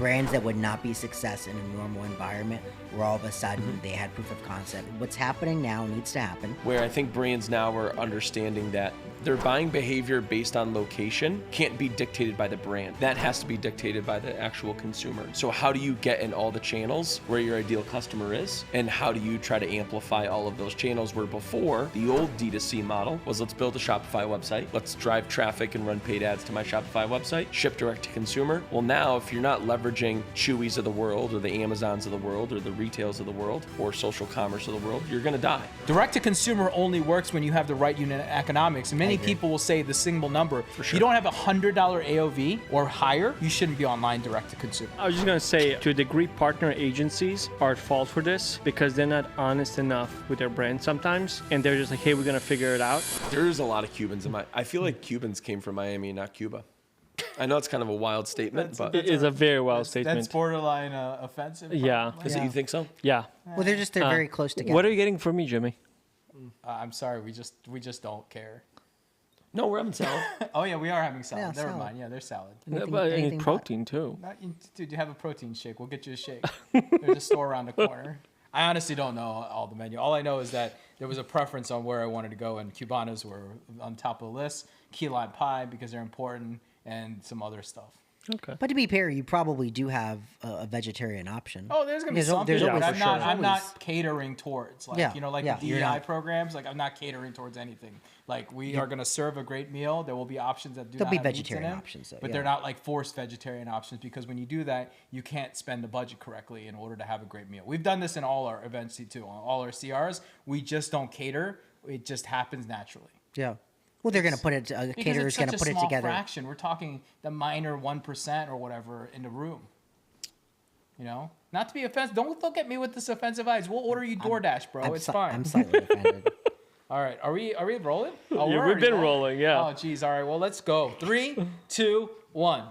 brands that would not be success in a normal environment, where all of a sudden they had proof of concept. What's happening now needs to happen. Where I think brands now are understanding that their buying behavior based on location can't be dictated by the brand. That has to be dictated by the actual consumer. So how do you get in all the channels where your ideal customer is? And how do you try to amplify all of those channels where before the old D2C model was, let's build a Shopify website, let's drive traffic and run paid ads to my Shopify website, ship direct to consumer. Well, now if you're not leveraging Chewy's of the world or the Amazons of the world or the retails of the world or social commerce of the world, you're gonna die. Direct to consumer only works when you have the right unit economics. And many people will say the single number. For sure. If you don't have a $100 AOV or higher, you shouldn't be online direct to consumer. I was just going to say, to a degree, partner agencies are at fault for this because they're not honest enough with their brand sometimes. And they're just like, hey, we're going to figure it out. There's a lot of Cubans I feel like Cubans came from Miami, not Cuba. I know it's kind of a wild statement, but It is a very wild statement. That's borderline offensive. Yeah. is it, you think so? Yeah. Well, they're very close together. What are you getting from me, Jimmy? I'm sorry, we just don't care. No, we're having salad. Oh yeah, we are having salad. Yeah, Never salad. mind. Yeah, there's salad. But I anything need but. protein too. Dude, you have a protein shake. We'll get you a shake. There's a store around the corner. I honestly don't know all the menu. All I know is that there was a preference on where I wanted to go, and Cubanos were on top of the list. Key lime pie because they're important, and some other stuff. Okay. But to be fair, you probably do have a vegetarian option. Oh, there's gonna be There's al- something. there's but always- I'm for not sure. catering towards like Yeah, like yeah, the you're DEI not. programs. Like I'm not catering towards anything. Like we are gonna serve a great meal. There will be options that do There'll not be have meats in vegetarian them, options, though, but yeah. they're not like forced vegetarian options because when you do that, you can't spend the budget correctly in order to have a great meal. We've done this in all our events too, on all our CRs. We just don't cater. It just happens naturally. Yeah. Well, they're going to put it. Because Caterer's it's going such to a put it small together. fraction. We're talking the minor 1% or whatever in the room. You know, not to be offensive. Don't look at me with this offensive eyes. We'll order you DoorDash, bro. It's fine. I'm slightly offended. All right, are we rolling? Oh, Yeah, we're we've already been rolling, yeah. Oh, geez. All right, well, let's go. 3, 2, 1.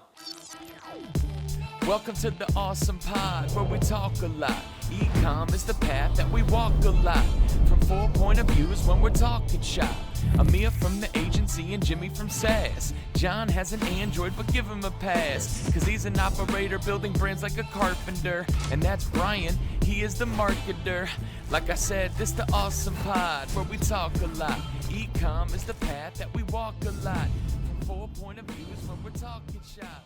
Welcome to the Awesome Pod, where we talk a lot. E-com is the path that we walk a lot. From 4 point of views when we're talking shop. Amir from the agency and Jimmy from SAS. John has an Android, but give him a pass. Cause he's an operator building brands like a carpenter. And that's Brian, he is the marketer. Like I said, this the Awesome Pod, where we talk a lot. E-com is the path that we walk a lot. From 4 point of views when we're talking shop.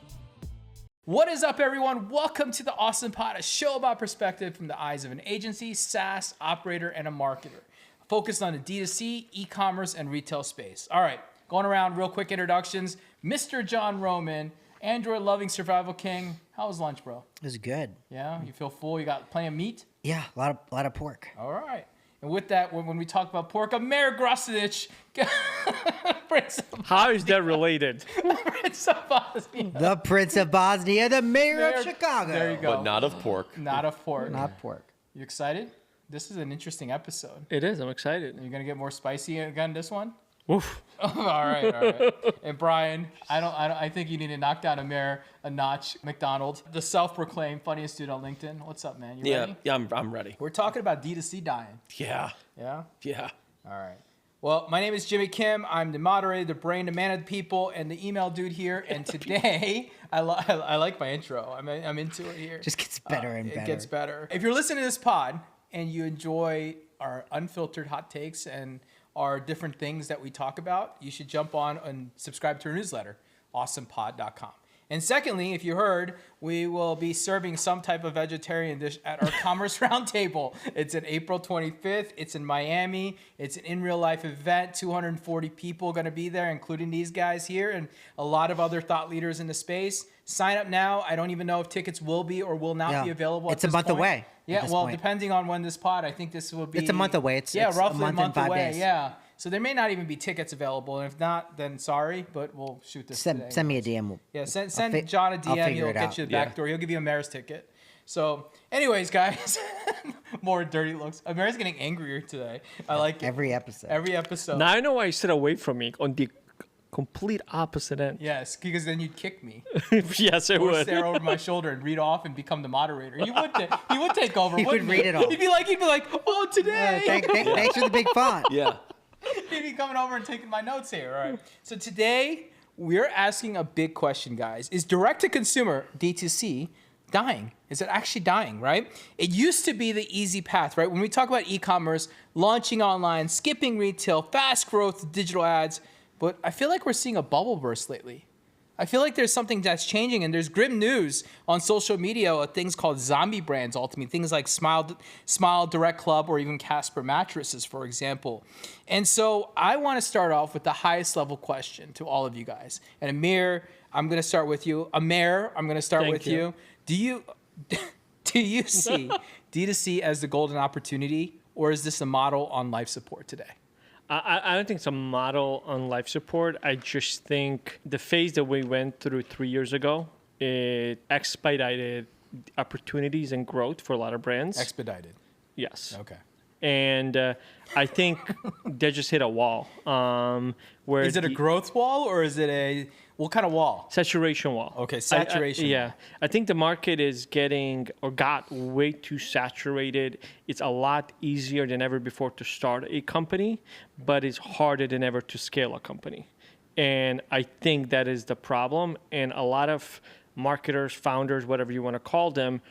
What is up, everyone? Welcome to the Awesome Pod, a show about perspective from the eyes of an agency, SaaS operator, and a marketer. Focused on the D2C, e-commerce, and retail space. All right, going around real quick introductions. Mr. John Roman, Android-loving survival king. How was lunch, bro? It was good. Yeah, you feel full? You got plenty of meat? Yeah, a lot of pork. All right. And with that, when we talk about pork, Amir Grosinic, Prince How is that related? of Bosnia. The Prince of Bosnia, the mayor of There- Chicago. There you go. But not of pork. Not of pork. Not pork. You excited? This is an interesting episode. It is. I'm excited. Are you gonna get more spicy again this one? Oof. all right. And Brian, I think you need to knock down Amir a notch. McDonald, the self-proclaimed funniest dude on LinkedIn. What's up, man? You ready? Yeah, I'm ready. We're talking about D2C dying. Yeah. Yeah. Yeah. All right. Well, my name is Jimmy Kim. I'm the moderator, the brain, the man of the people, and the email dude here. And today, I like my intro. I'm into it here. Just gets better and better. It gets better. If you're listening to this pod and you enjoy our unfiltered hot takes and our different things that we talk about, you should jump on and subscribe to our newsletter, awesomepod.com. And secondly, if you heard, we will be serving some type of vegetarian dish at our Commerce Roundtable. It's on April 25th. It's in Miami. It's an in-real-life event. 240 people are going to be there, including these guys here and a lot of other thought leaders in the space. Sign up now. I don't even know if tickets will be or will not be available. It's a month away. Yeah, well, depending on when this pod, I think this will be. It's a month away. It's roughly a month and 5 away. days. Yeah. So there may not even be tickets available, and if not, then sorry, but we'll shoot this today. Send me a DM. Yeah, send John a DM. figure He'll it get out. you the back door. He'll give you a mayor's ticket. So, anyways, guys, more dirty looks. Mayor's getting angrier today. I like it. Every episode. Every episode. Now I know why you sit away from me on the complete opposite end. Yes, because then you'd kick me Yes, it or would. stare over my shoulder and read off and become the moderator. You would take over. He would wouldn't read it all. He'd be like, oh, today. Thanks for the big font. Yeah. He'd be coming over and taking my notes here. All right. So today we're asking a big question, guys. Is direct-to-consumer, D2C, dying? Is it actually dying, right? It used to be the easy path, right? When we talk about e-commerce, launching online, skipping retail, fast growth, digital ads, but I feel like we're seeing a bubble burst lately. I feel like there's something that's changing, and there's grim news on social media of things called zombie brands, ultimately, things like Smile Direct Club or even Casper mattresses, for example. And so I want to start off with the highest level question to all of you guys. And Amir, I'm going to start with you. Amir, I'm going to start with you. Do you see D2C as the golden opportunity, or is this a model on life support today? I don't think it's a model on life support. I just think the phase that we went through 3 years ago, it expedited opportunities and growth for a lot of brands. Expedited. Yes. Okay. And I think they just hit a wall. Where is it a growth wall, or is it what kind of wall? Saturation wall. Okay, saturation. Yeah. I think the market is got way too saturated. It's a lot easier than ever before to start a company, but it's harder than ever to scale a company. And I think that is the problem. And a lot of marketers, founders, whatever you want to call them,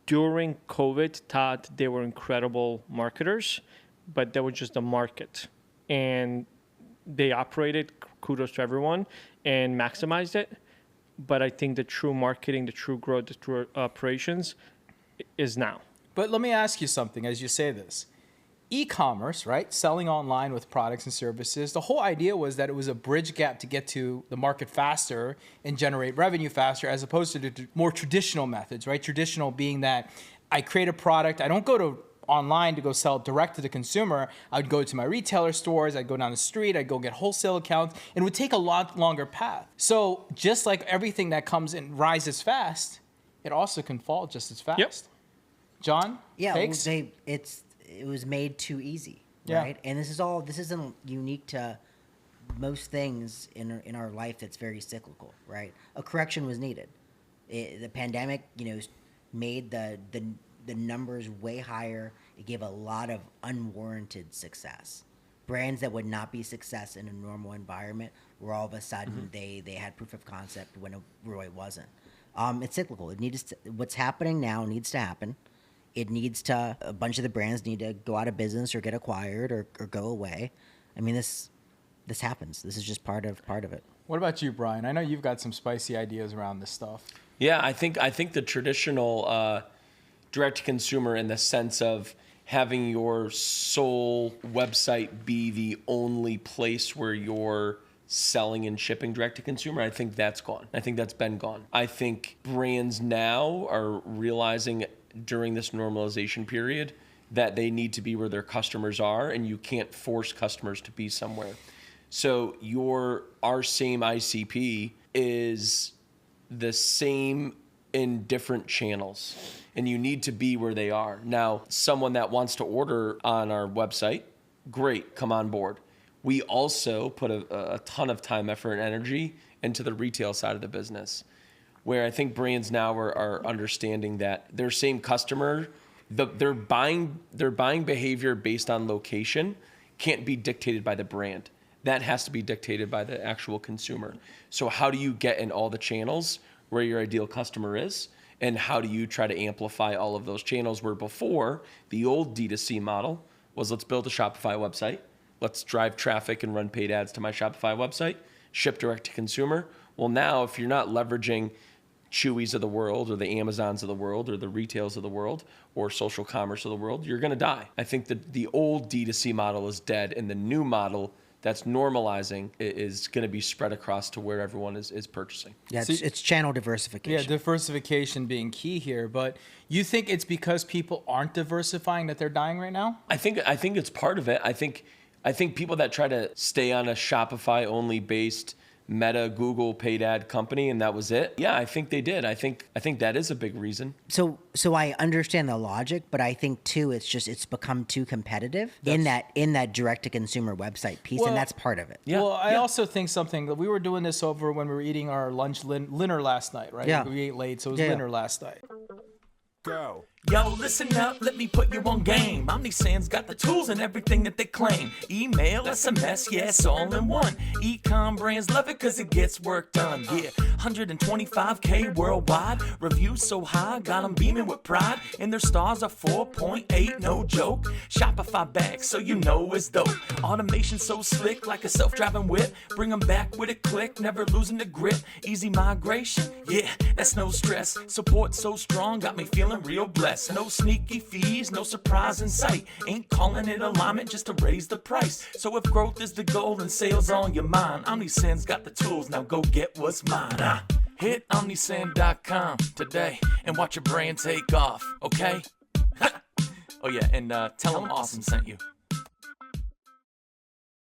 during COVID thought they were incredible marketers, but they were just the market. And they operated, kudos to everyone, and maximized it. But I think the true marketing, the true growth, the true operations is now. But let me ask you something as you say this. E-commerce, right? Selling online with products and services. The whole idea was that it was a bridge gap to get to the market faster and generate revenue faster, as opposed to the more traditional methods, right? Traditional being that I create a product. I don't go to online to go sell it direct to the consumer. I would go to my retailer stores. I'd go down the street. I'd go get wholesale accounts. And it would take a lot longer path. So just like everything that comes and rises fast, it also can fall just as fast. Yep. John? Yeah, takes? it was made too easy, Yeah. right? And this isn't unique to most things in our life that's very cyclical, right? A correction was needed. The pandemic, made the numbers way higher. It gave a lot of unwarranted success. Brands that would not be success in a normal environment were all of a sudden they had proof of concept when it really wasn't. It's cyclical. What's happening now needs to happen. A bunch of the brands need to go out of business or get acquired or go away. I mean, this happens. This is just part of it. What about you, Brian? I know you've got some spicy ideas around this stuff. Yeah, I think the traditional direct-to-consumer, in the sense of having your sole website be the only place where you're selling and shipping direct-to-consumer, I think that's gone. I think that's been gone. I think brands now are realizing during this normalization period that they need to be where their customers are, and you can't force customers to be somewhere. So our same ICP is the same in different channels, and you need to be where they are. Now, someone that wants to order on our website, great, come on board. We also put a ton of time, effort, and energy into the retail side of the business, where I think brands now are understanding that their same customer, their buying behavior based on location can't be dictated by the brand. That has to be dictated by the actual consumer. So how do you get in all the channels where your ideal customer is? And how do you try to amplify all of those channels, where before the old D2C model was, let's build a Shopify website. Let's drive traffic and run paid ads to my Shopify website, ship direct to consumer. Well, now if you're not leveraging Chewy's of the world or the Amazons of the world or the retails of the world or social commerce of the world, you're going to die. I think that the old D2C model is dead, and the new model that's normalizing is going to be spread across to where everyone is purchasing. Yeah, it's channel diversification. Yeah, diversification being key here. But you think it's because people aren't diversifying that they're dying right now? I think it's part of it. I think people that try to stay on a Shopify only based Meta, Google paid ad company, and that was it. Yeah, I think they did. I think that is a big reason. So I understand the logic, but I think too it's become too competitive in that direct to consumer website piece, and that's part of it. Yeah. Well, I also think something that we were doing this over when we were eating our lunch dinner last night, right? Yeah. We ate late, so it was dinner last night. Go. Yo, listen up, let me put you on game. OmniSend's got the tools and everything that they claim. Email, SMS, yeah, it's all in one. E-com brands love it cause it gets work done. Yeah, 125K worldwide. Reviews so high, got them beaming with pride. And their stars are 4.8, no joke. Shopify bags, so you know it's dope. Automation so slick, like a self-driving whip. Bring them back with a click, never losing the grip. Easy migration, yeah, that's no stress. Support so strong, got me feeling real blessed. No sneaky fees, no surprise in sight. Ain't calling it alignment just to raise the price. So if growth is the goal and sales on your mind, OmniSend's got the tools, now go get what's mine. Hit OmniSend.com today and watch your brand take off, okay? Oh yeah, and tell them Awesome sent you.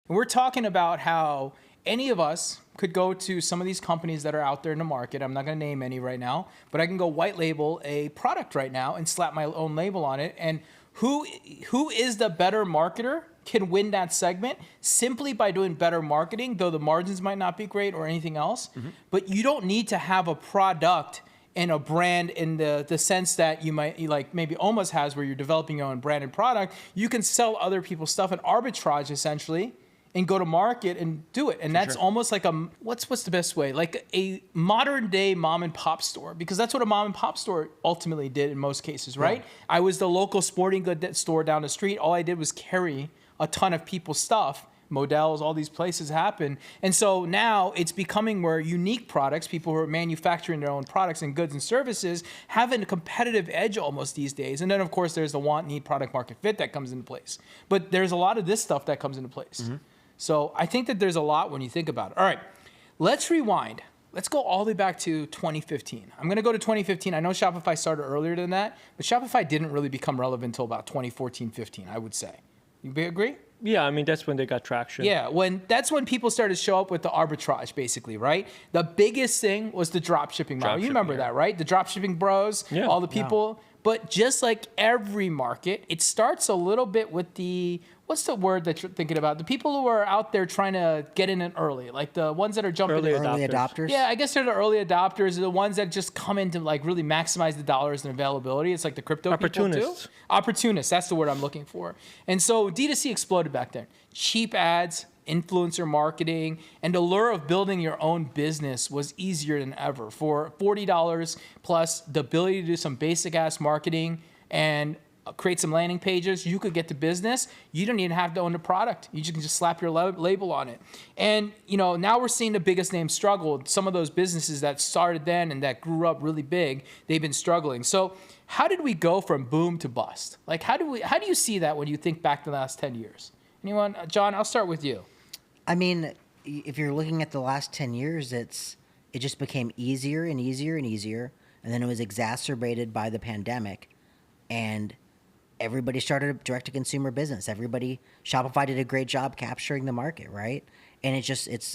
We're talking about how any of us could go to some of these companies that are out there in the market. I'm not going to name any right now, but I can go white label a product right now and slap my own label on it. And who is the better marketer can win that segment simply by doing better marketing, though the margins might not be great or anything else. Mm-hmm. But you don't need to have a product and a brand in the sense that you might, like maybe almost has, where you're developing your own branded product. You can sell other people's stuff and arbitrage essentially and go to market and do it. And that's almost like what's the best way? Like a modern day mom and pop store, because that's what a mom and pop store ultimately did in most cases, right? I was the local sporting goods store down the street. All I did was carry a ton of people's stuff. Models, all these places happen. And so now it's becoming where unique products, people who are manufacturing their own products and goods and services, have a competitive edge almost these days. And then of course there's the want, need, product market fit that comes into place. But there's a lot of this stuff that comes into place. Mm-hmm. So I think that there's a lot when you think about it. All right, let's rewind. Let's go all the way back to 2015. I'm going to go to 2015. I know Shopify started earlier than that, but Shopify didn't really become relevant until about 2014, 15, I would say. You agree? Yeah, I mean, that's when they got traction. Yeah, that's when people started to show up with the arbitrage, basically, right? The biggest thing was the drop shipping model. You remember that, right? The drop shipping bros, all the people. Yeah. But just like every market, it starts a little bit with what's the word that you're thinking about? The people who are out there trying to get in early, like the ones that are jumping early adopters. Yeah, I guess they're the early adopters, the ones that just come in to like really maximize the dollars and availability. It's like the crypto people too. Opportunists, that's the word I'm looking for. And so D2C exploded back then. Cheap ads, influencer marketing, and the lure of building your own business was easier than ever. For $40 plus the ability to do some basic ass marketing and create some landing pages, you could get to business. You don't even have to own the product. You can just slap your label on it. And now we're seeing the biggest names struggle. Some of those businesses that started then and that grew up really big, they've been struggling. So how did we go from boom to bust? Like how do you see that when you think back to the last 10 years? Anyone? John, I'll start with you. I mean, if you're looking at the last 10 years, it just became easier and easier and easier. And then it was exacerbated by the pandemic. And everybody started a direct-to-consumer business. Shopify did a great job capturing the market, right? And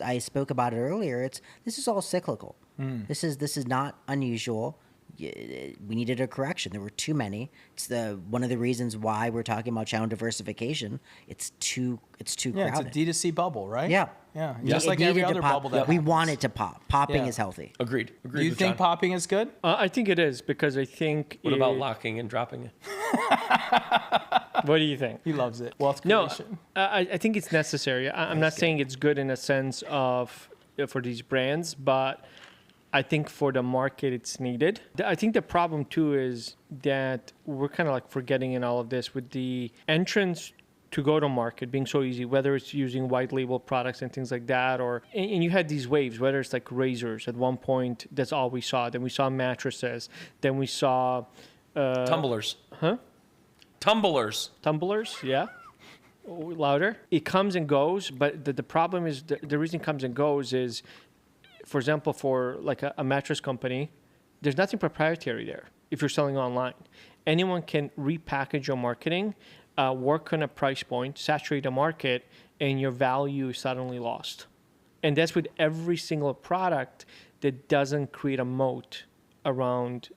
I spoke about it earlier. This is all cyclical. This is not unusual. We needed a correction. There were too many. It's one of the reasons why we're talking about channel diversification. It's too crowded. Yeah, it's a D2C bubble, right? Yeah. Yeah. Just like every other bubble that we want it to pop. Popping is healthy. Agreed. Do you think popping is good? I think it is, because I think... What about locking and dropping it? What do you think? He loves it. Wealth creation. No, I think it's necessary. I'm not saying it's good in a sense of for these brands, but I think for the market it's needed. I think the problem too is that we're kind of like forgetting in all of this with the entrance to go to market being so easy, whether it's using white label products and things like that, and you had these waves, whether it's like razors at one point, that's all we saw. Then we saw mattresses. Then we saw... tumblers. Huh? Tumblers, yeah. Louder. It comes and goes, but the problem is, the reason it comes and goes is, for example, for like a mattress company, there's nothing proprietary there if you're selling online. Anyone can repackage your marketing, work on a price point, saturate the market, and your value is suddenly lost. And that's with every single product that doesn't create a moat around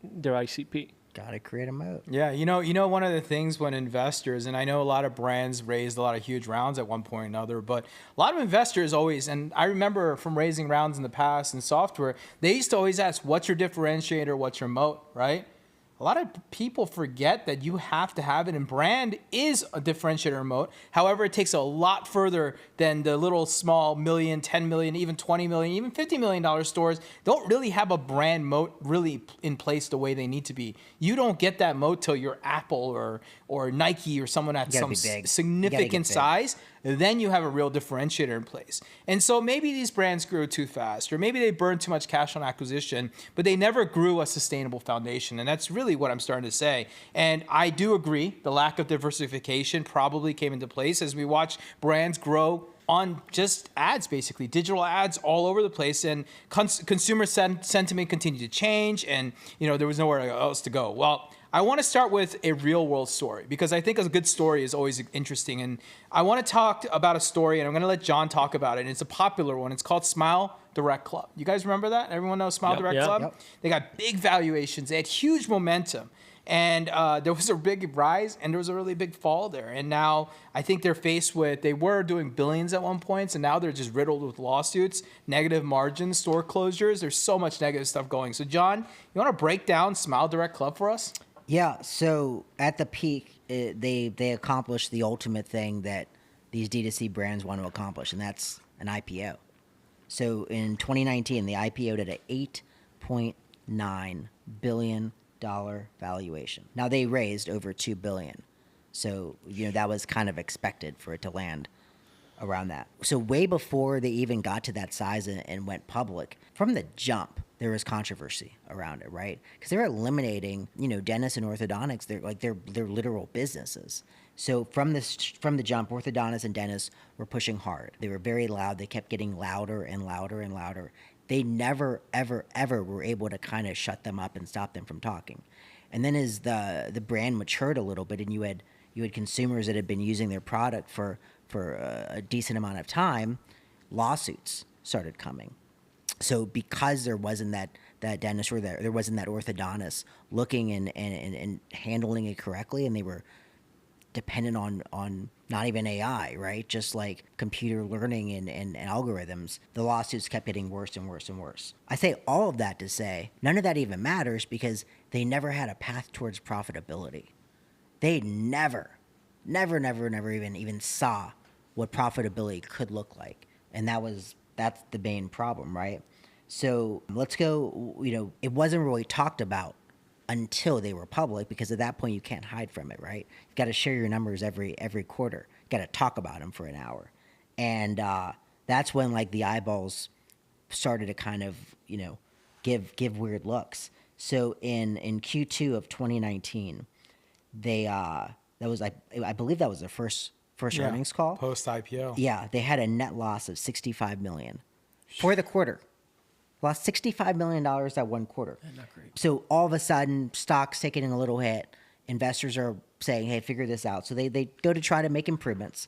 their ICP. Got to create a moat. Yeah, you know, one of the things when investors, and I know a lot of brands raised a lot of huge rounds at one point or another, but a lot of investors always, and I remember from raising rounds in the past in software, they used to always ask, what's your differentiator, what's your moat, right? a lot of people forget that you have to have it, and brand is a differentiator moat. However, it takes a lot further than the little small million, 10 million, even 20 million, even $50 million stores don't really have a brand moat really in place the way they need to be. You don't get that moat till you're Apple or Nike or someone at some significant size. Then you have a real differentiator in place. And so maybe these brands grew too fast, or maybe they burned too much cash on acquisition, but they never grew a sustainable foundation. And that's really what I'm starting to say. And I do agree, the lack of diversification probably came into place as we watch brands grow on just ads, basically digital ads all over the place, and consumer sentiment continued to change, and there was nowhere else to go. Well, I want to start with a real world story, because I think a good story is always interesting. And I want to talk about a story, and I'm going to let John talk about it. And it's a popular one. It's called Smile Direct Club. You guys remember that? Everyone knows Smile Direct Club? Yep. They got big valuations. They had huge momentum. And there was a big rise, and there was a really big fall there. And now I think they're faced with, they were doing billions at one point, and now they're just riddled with lawsuits, negative margins, store closures. There's so much negative stuff going. So John, you want to break down Smile Direct Club for us? Yeah, so at the peak, they accomplished the ultimate thing that these D2C brands want to accomplish, and that's an IPO. So in 2019, they IPO'd at an $8.9 billion valuation. Now they raised over $2 billion. So, that was kind of expected for it to land around that. So way before they even got to that size and went public, from the jump, there was controversy around it, right? Because they were eliminating, dentists and orthodontics. They're literal businesses. So from the jump, orthodontists and dentists were pushing hard. They were very loud. They kept getting louder and louder and louder. They never, ever, ever were able to kind of shut them up and stop them from talking. And then as the brand matured a little bit, and you had consumers that had been using their product for a decent amount of time, lawsuits started coming. So because there wasn't that dentist, or there wasn't that orthodontist looking and handling it correctly, and they were dependent on not even AI, right? Just like computer learning and algorithms, the lawsuits kept getting worse and worse and worse. I say all of that to say none of that even matters, because they never had a path towards profitability. They never even saw what profitability could look like. And that's the main problem, right? So let's go, it wasn't really talked about until they were public, because at that point you can't hide from it, right? You've got to share your numbers every quarter. You got to talk about them for an hour. And that's when the eyeballs started to kind of, give weird looks. So in Q2 of 2019, they, I believe that was their first earnings call. Post IPO. Yeah, they had a net loss of $65 million for the quarter. Lost $65 million that one quarter. Not great. So all of a sudden, stock's taking a little hit. Investors are saying, hey, figure this out. So they go to try to make improvements.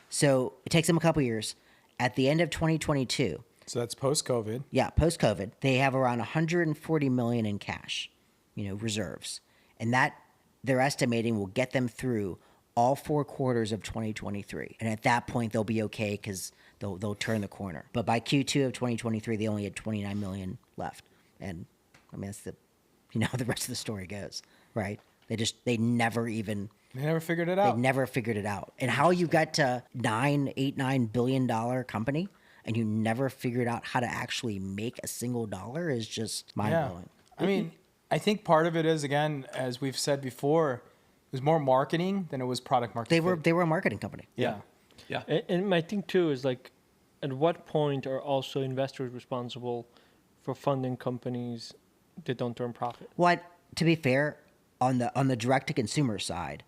So it takes them a couple years. At the end of 2022. So that's post-COVID. Yeah, post-COVID. They have around $140 million in cash, reserves. And that, they're estimating, will get them through all 4 quarters of 2023. And at that point, they'll be okay, because they'll turn the corner. But by Q2 of 2023, they only had $29 million left. And that's the rest of the story goes, right? They never figured it out. They never figured it out. And how you got to $9 billion company, and you never figured out how to actually make a single dollar, is just mind-blowing. Yeah. I think part of it is, again, as we've said before, it was more marketing than it was product marketing. They were a marketing company. Yeah. And my thing too is at what point are also investors responsible for funding companies that don't turn profit? Well, to be fair, on the direct to consumer side,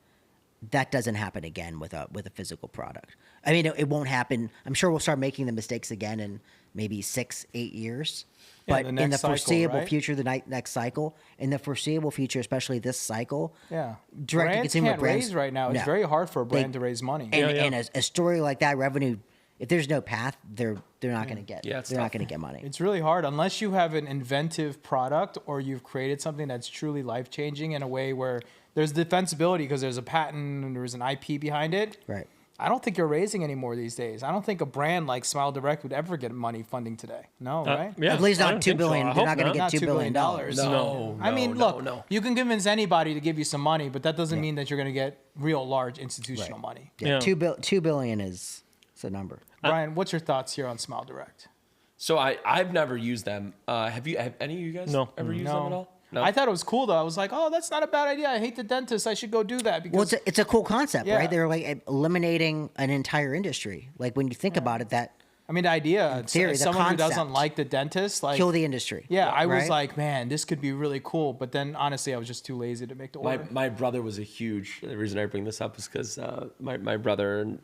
that doesn't happen again with a physical product. It won't happen. I'm sure we'll start making the mistakes again in maybe 6-8 years. But in the foreseeable future, the next cycle, in the foreseeable future, especially this cycle, direct to consumer brands raise right now. It's very hard for a brand to raise money. And a story like that, revenue, if there's no path, they're not going to get. They're not going to get money. It's really hard unless you have an inventive product, or you've created something that's truly life changing in a way where there's defensibility because there's a patent and there's an IP behind it. Right. I don't think you're raising any more these days. I don't think a brand like Smile Direct would ever get money funding today. No, right? Yeah, At least I not don't $2 think so. billion. I They're hope not going to Not get $2 billion. No, I mean, no, look, no. you can convince anybody to give you some money, but that doesn't mean that you're going to get real large institutional money. Yeah, Yeah. $2 billion is a number. Brian, what's your thoughts here on Smile Direct? So I've never used them. Have any of you guys No. ever used them at all? No. I thought it was cool though. I was like, oh, that's not a bad idea. I hate the dentist. I should go do that because Well, it's a cool concept, Yeah. right? They're like eliminating an entire industry. Like when you think about it, that I mean, the idea. theory, as the someone who doesn't concept. like the dentist, like kill the industry. yeah, I was right? like, man, this could be really cool. But then honestly, I was just too lazy to make the order. My brother was a huge. The reason I bring this up is because my brother and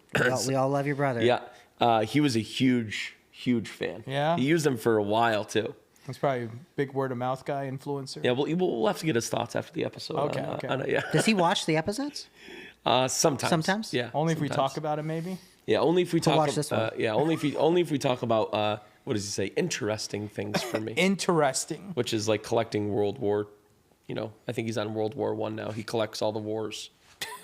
we all love your brother. yeah, he was a huge fan. Yeah? he used them for a while too. That's probably a big word of mouth guy, influencer. Yeah, we'll have to get his thoughts after the episode. Okay, on, okay. on it, yeah. Does he watch the episodes? Sometimes. Sometimes? Yeah. Only if we sometimes. talk about it, maybe. Yeah, only if we talk. watch this one. Yeah, only if we talk about what does he say? Interesting things for me, Interesting. which is like collecting World War. I think he's on World War I now. He collects all the wars.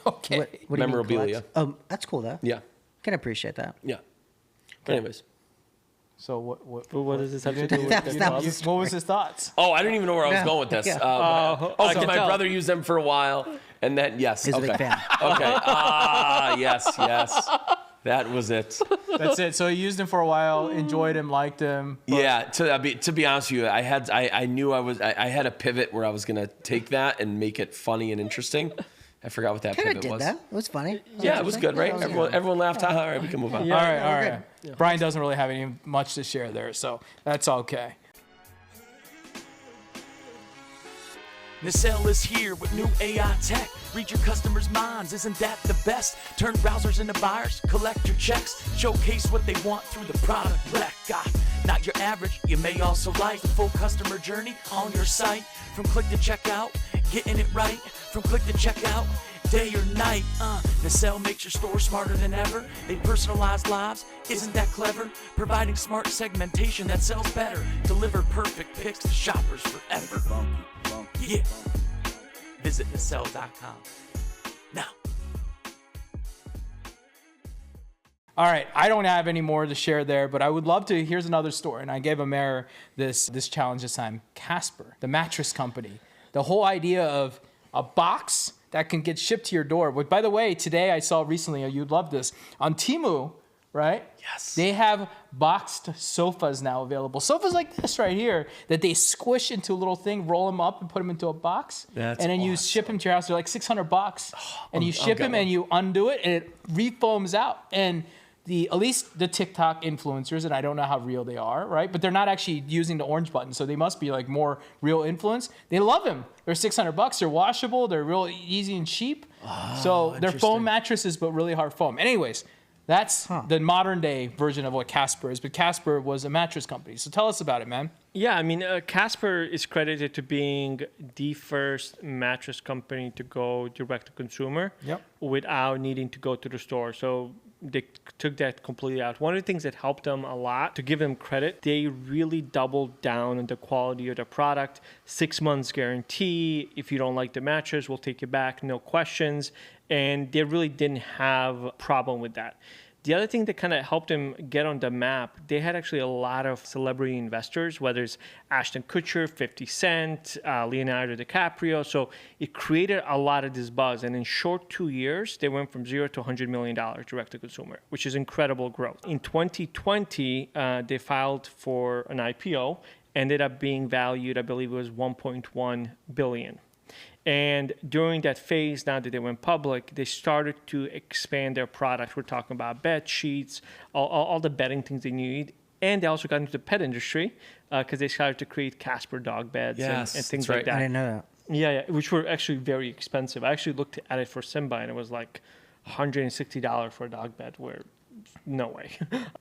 Okay. What do you mean Memorabilia. collect? That's cool though. Yeah, Can appreciate that. yeah. But anyways. So what? But what does this have to do with That the was- club? What was his thoughts? Oh, I didn't even know where I was Yeah, going with this. yeah. I Because can my tell. brother used them for a while, and then yes, He's a okay, big fan. okay, yes, that was it. That's it. So he used him for a while, enjoyed him, liked him. Yeah, to be honest with you, I knew I had a pivot where I was gonna take that and make it funny and interesting. I forgot what that Kind of pivot did was. that. It was funny. Yeah, it was good, right? Everyone laughed. All right, we can move on. All right. Brian doesn't really have any much to share there, so that's okay. Nacelle is here with new AI tech. Read your customers' minds, isn't that the best? Turn browsers into buyers, collect your checks, showcase what they want through the product rec. Not your average, you may also like the full customer journey on your site. From click to checkout, getting it right. From click to checkout, day or night. Nacelle makes your store smarter than ever. They personalize lives, isn't that clever? Providing smart segmentation that sells better. Deliver perfect picks to shoppers forever. Yeah. Visit nacelle.com now. All right, I don't have any more to share there, but I would love to. Here's another story, and I gave Amer this challenge this time. Casper, the mattress company. The whole idea of a box that can get shipped to your door. But by the way, today I saw recently, you'd love this, on Temu, right? Yes. They have boxed sofas now available. Sofas like this right here that they squish into a little thing, roll them up and put them into a box. That's and then you awesome. ship them to your house. They're like $600. And you ship get them one. and you undo it and it refoams out. And at least the TikTok influencers, and I don't know how real they are, right? But they're not actually using the orange button, so they must be like more real influence. They love them. They're $600. They're washable. They're real easy and cheap. So they're foam mattresses, but really hard foam. Anyways, that's the modern day version of what Casper is. But Casper was a mattress company. So tell us about it, man. Yeah, I mean, Casper is credited to being the first mattress company to go direct to consumer without needing to go to the store. So they took that completely out. One of the things that helped them a lot, to give them credit, they really doubled down on the quality of the product. 6 months guarantee. If you don't like the mattress, we'll take it back, no questions. And they really didn't have a problem with that. The other thing that kind of helped them get on the map, they had actually a lot of celebrity investors, whether it's Ashton Kutcher, 50 Cent, Leonardo DiCaprio. So it created a lot of this buzz. And in short 2 years, they went from $0 to $100 million direct to consumer, which is incredible growth. In 2020, they filed for an IPO, ended up being valued, I believe it was $1.1 billion. And during that phase, now that they went public, they started to expand their products. We're talking about bed sheets, all the bedding things they need. And they also got into the pet industry because they started to create Casper dog beds and things like that. I didn't know that. Yeah, which were actually very expensive. I actually looked at it for Simba, and it was like $160 for a dog bed, where no way.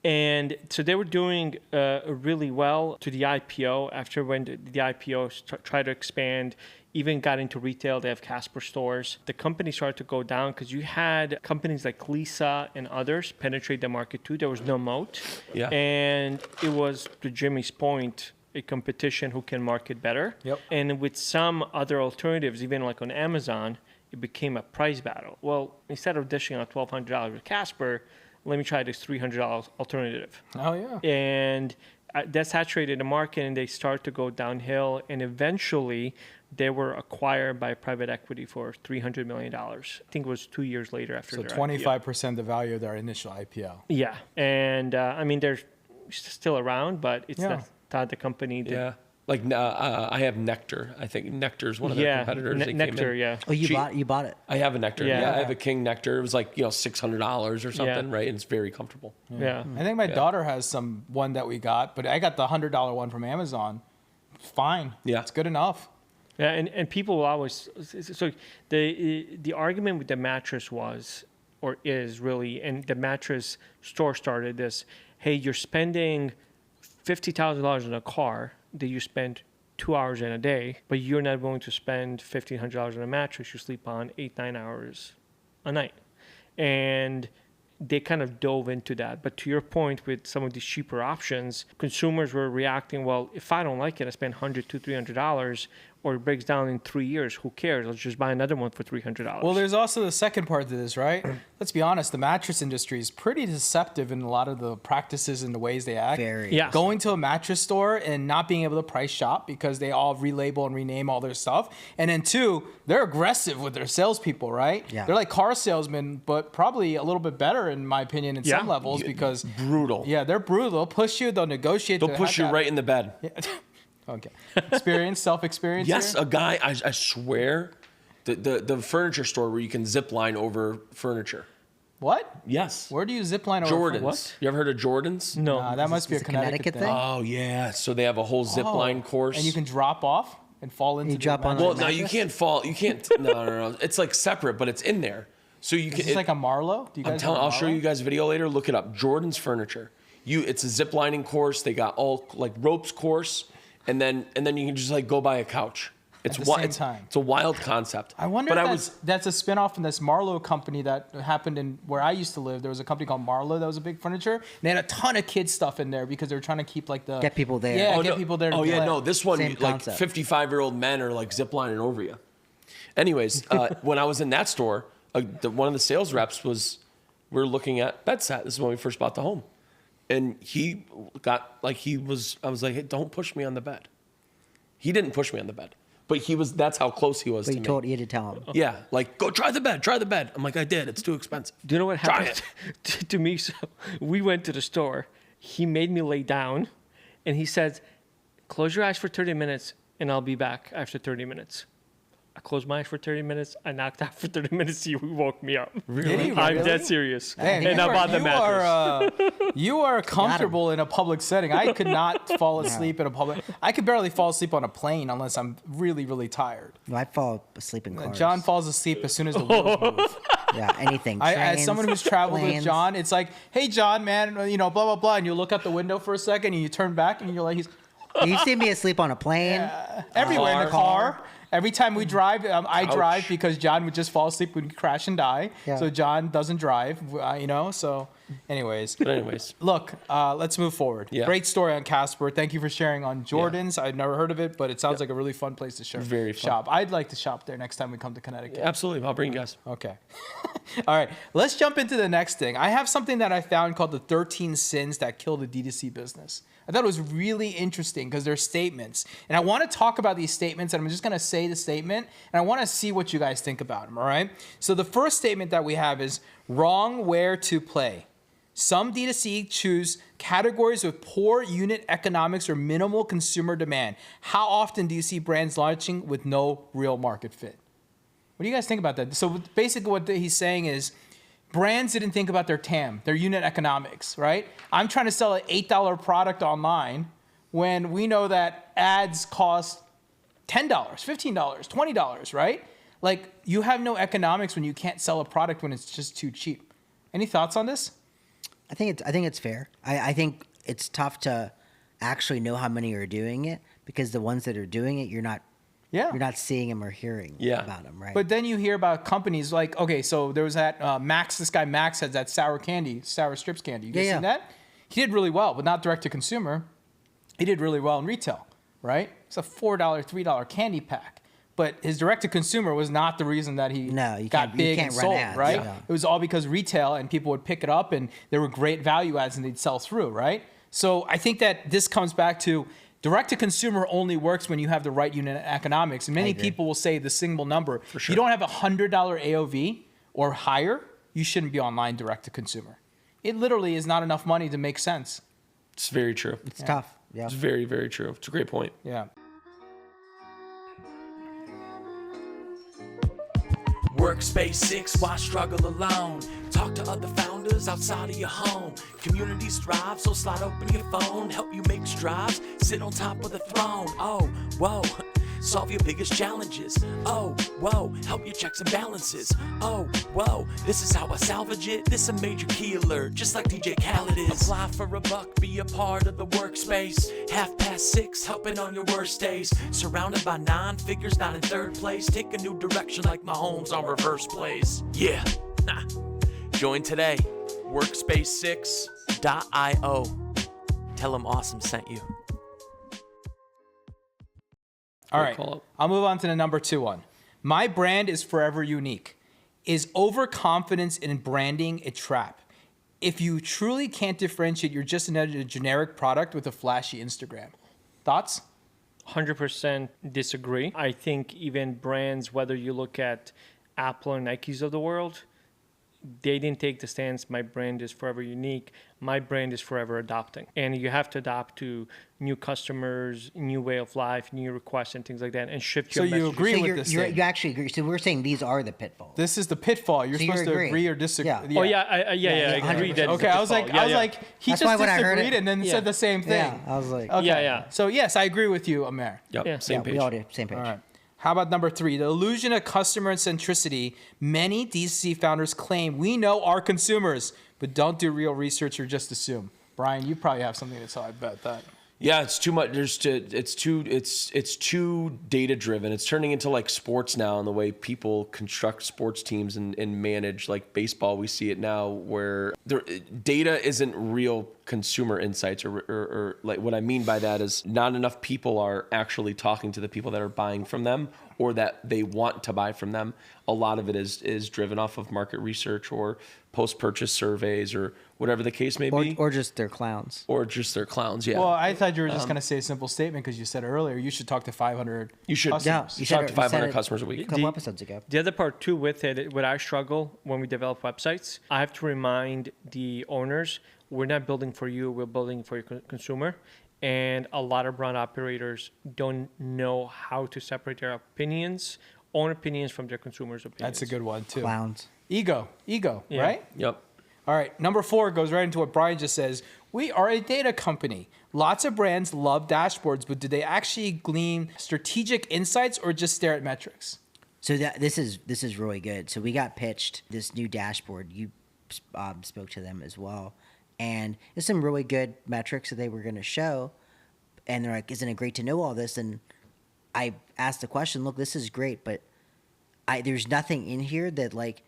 And so they were doing really well to the IPO. After when the IPO tried to expand, even got into retail. They have Casper stores. The company started to go down because you had companies like Lisa and others penetrate the market too. There was no moat. Yeah. And it was, to Jimmy's point, a competition who can market better. Yep. And with some other alternatives, even like on Amazon, it became a price battle. Well, instead of dishing out $1,200 with Casper, let me try this $300 alternative. Oh, yeah. And that saturated the market, and they start to go downhill. And eventually, they were acquired by private equity for $300 million. I think it was 2 years later after So their 25% the value of their initial IPO. IPO. Yeah. And I mean, they're still around, but it's not the company that. Yeah. Like I have Nectar. I think Nectar is one of their competitors. Nectar, yeah. Oh, you bought it. I have a Nectar. Yeah. Yeah, I have a King Nectar. It was like $600 or something, right? And it's very comfortable. Yeah. I think my daughter has one that we got, but I got the $100 one from Amazon. Fine. Yeah. It's good enough. Yeah, and people will always, so the argument with the mattress was, or is really, and the mattress store started this, hey, you're spending $50,000 on a car that you spend 2 hours in a day, but you're not willing to spend $1,500 on a mattress you sleep on 8-9 hours a night. And they kind of dove into that. But to your point, with some of these cheaper options, consumers were reacting, well, if I don't like it, I spend $100 to $300, or it breaks down in 3 years. Who cares? Let's just buy another one for $300. Well, there's also the second part to this, right? Let's be honest, the mattress industry is pretty deceptive in a lot of the practices and the ways they act. Very. Yeah. Going to a mattress store and not being able to price shop because they all relabel and rename all their stuff. And then two, they're aggressive with their salespeople, right? Yeah. They're like car salesmen, but probably a little bit better, in my opinion, in some levels, because Brutal. yeah, they're brutal. They'll push you, they'll negotiate. They'll the push heck you out- right in the bed. Okay. Self-experience. Yes, here? a guy, I swear, the furniture store where you can zip line over furniture. What? Yes. Where do you zip line over? Jordans. What? You ever heard of Jordans? No. That must be a this a Connecticut, Connecticut thing. thing? Oh, yeah. So they have a whole zip line course. And you can drop off and fall into You drop the on Well, the no, you mattress? can't fall. You can't. No. It's like separate, but it's in there. So you can. Is this like a Marlowe? Do you guys I'm telling. have a I'll show Marlowe? you guys a video later. Look it up. Jordan's Furniture. It's a zip lining course. They got all like ropes course, and then you can just like go buy a couch. It's the same time. It's a wild concept. I wonder But if that's a spinoff from this Marlowe company that happened in where I used to live. There was a company called Marlowe that was a big furniture. And they had a ton of kids stuff in there because they were trying to keep like the Get people there. Yeah, Oh, get no. people there. To Oh yeah, play. no. This one, Same like concept. 55-year-old men are like ziplining over you. Anyways, when I was in that store, one of the sales reps we're looking at bed set. This is when we first bought the home, and he got like I was like, hey, don't push me on the bed. He didn't push me on the bed, but that's how close he was But to you me. had to tell him. Yeah, like go try the bed. I'm like, I did. It's too expensive. Do you know what Try happened to me? So we went to the store. He made me lay down, and he said, close your eyes for 30 minutes, and I'll be back after 30 minutes. I closed my eyes for 30 minutes. I knocked out for 30 minutes. He woke me up. Really? I'm dead serious. Man, and I bought the mattress. You are comfortable in a public setting. I could not fall asleep in a public. I could barely fall asleep on a plane unless I'm really, really tired. No, I fall asleep in cars. John falls asleep as soon as the wheels move. Yeah, anything. As Trains, someone who's traveled with planes. John, it's like, hey, John, man, blah, blah, blah. And you look out the window for a second and you turn back and you're like, he's You've seen me asleep on a plane. everywhere in the car. Every time we drive, I Ouch. drive because John would just fall asleep when we crash and die. Yeah. So John doesn't drive, so anyways. But anyways, Look, let's move forward. Yeah. Great story on Casper. Thank you for sharing on Jordan's. I've never heard of it, but it sounds like a really fun place to Very fun. shop. I'd like to shop there next time we come to Connecticut. absolutely. I'll bring you guys. Okay. All right. Let's jump into the next thing. I have something that I found called the 13 Sins That Kill the D2C Business. I thought it was really interesting because they're statements. And I want to talk about these statements, and I'm just going to say the statement, and I want to see what you guys think about them, all right? So the first statement that we have is wrong where to play. Some D2C choose categories with poor unit economics or minimal consumer demand. How often do you see brands launching with no real market fit? What do you guys think about that? So basically what he's saying is brands didn't think about their TAM, their unit economics, right? I'm trying to sell an $8 product online when we know that ads cost $10, $15, $20, right? Like you have no economics when you can't sell a product when it's just too cheap. Any thoughts on this? I think it's fair. I think it's tough to actually know how many are doing it because the ones that are doing it, you're not seeing them or hearing about them, right? But then you hear about companies like, okay, so there was that Max, this guy Max has that sour strips candy. You guys seen that? He did really well, but not direct to consumer. he did really well in retail, right? It's a $4, $3 candy pack. But his direct-to-consumer was not the reason that he got big and sold, right? Yeah. It was all because retail and people would pick it up and there were great value adds and they'd sell through, right? So I think that this comes back to direct-to-consumer only works when you have the right unit economics. And many people will say the single number. For sure. You don't have a $100 AOV or higher, you shouldn't be online direct-to-consumer. It literally is not enough money to make sense. It's very true. It's tough. Yeah. It's very, very true. It's a great point. Yeah. Workspace 6, why struggle alone? Talk to other founders outside of your home. Communities thrive, so slide open your phone. Help you make strides, sit on top of the throne. Oh, whoa, solve your biggest challenges. Oh, whoa, help your checks and balances. Oh, whoa, this is how I salvage it. This a major key alert, just like DJ Khaled is. Apply for a buck, be a part of the workspace. 6:30, helping on your worst days. Surrounded by 9 figures, not in third place. Take a new direction like my home's on reverse plays. Yeah, nah. Join today, workspace6.io. Tell them Awesome sent you. All right, call up. I'll move on to the number 2 one. My brand is forever unique. Is overconfidence in branding a trap? If you truly can't differentiate, you're just another generic product with a flashy Instagram. Thoughts? 100% disagree. I think even brands, whether you look at Apple or Nikes of the world, they didn't take the stance, my brand is forever unique, my brand is forever adopting. And you have to adapt to new customers, new way of life, new requests and things like that, and shift your message. So you agree So with this thing? you actually agree. So we're saying these are the pitfalls. This is the pitfall. You're So you're supposed to agreeing. agree or disagree. Yeah. Oh yeah, I 100%. agree that. Okay, I was like, he That's just why when I heard disagreed it- and then said the same thing. Yeah, I was like, Okay. Yeah. So yes, I agree with you, Amer. Yep, Yeah. same yeah, page. we all do. Same page. All right. How about number 3? The illusion of customer centricity. Many DC founders claim we know our consumers, but don't do real research or just assume. Brian, you probably have something to say about that. Yeah, it's too much. It's too data driven. It's turning into like sports now, and the way people construct sports teams and manage like baseball. We see it now where data isn't real consumer insights, or like what I mean by that is not enough people are actually talking to the people that are buying from them or that they want to buy from them. A lot of it is driven off of market research or post-purchase surveys or whatever the case may be. Or just they're clowns. Or just their clowns, yeah. Well, I thought you were just going to say a simple statement because you said earlier you should talk to 500 You should customers. you talk to said 500 it customers a A week. couple episodes ago. The other part too with it, what I struggle when we develop websites, I have to remind the owners, we're not building for you, we're building for your consumer. And a lot of brand operators don't know how to separate their own opinions from their consumers' opinions. That's a good one too. Clowns. Ego, Yeah. right? Yep. All right, number 4 goes right into what Brian just says. We are a data company. Lots of brands love dashboards, but do they actually glean strategic insights or just stare at metrics? So this is really good. So we got pitched this new dashboard. You spoke to them as well, and there's some really good metrics that they were going to show. And they're like, "Isn't it great to know all this?" And I asked the question, "Look, this is great, but there's nothing in here that like,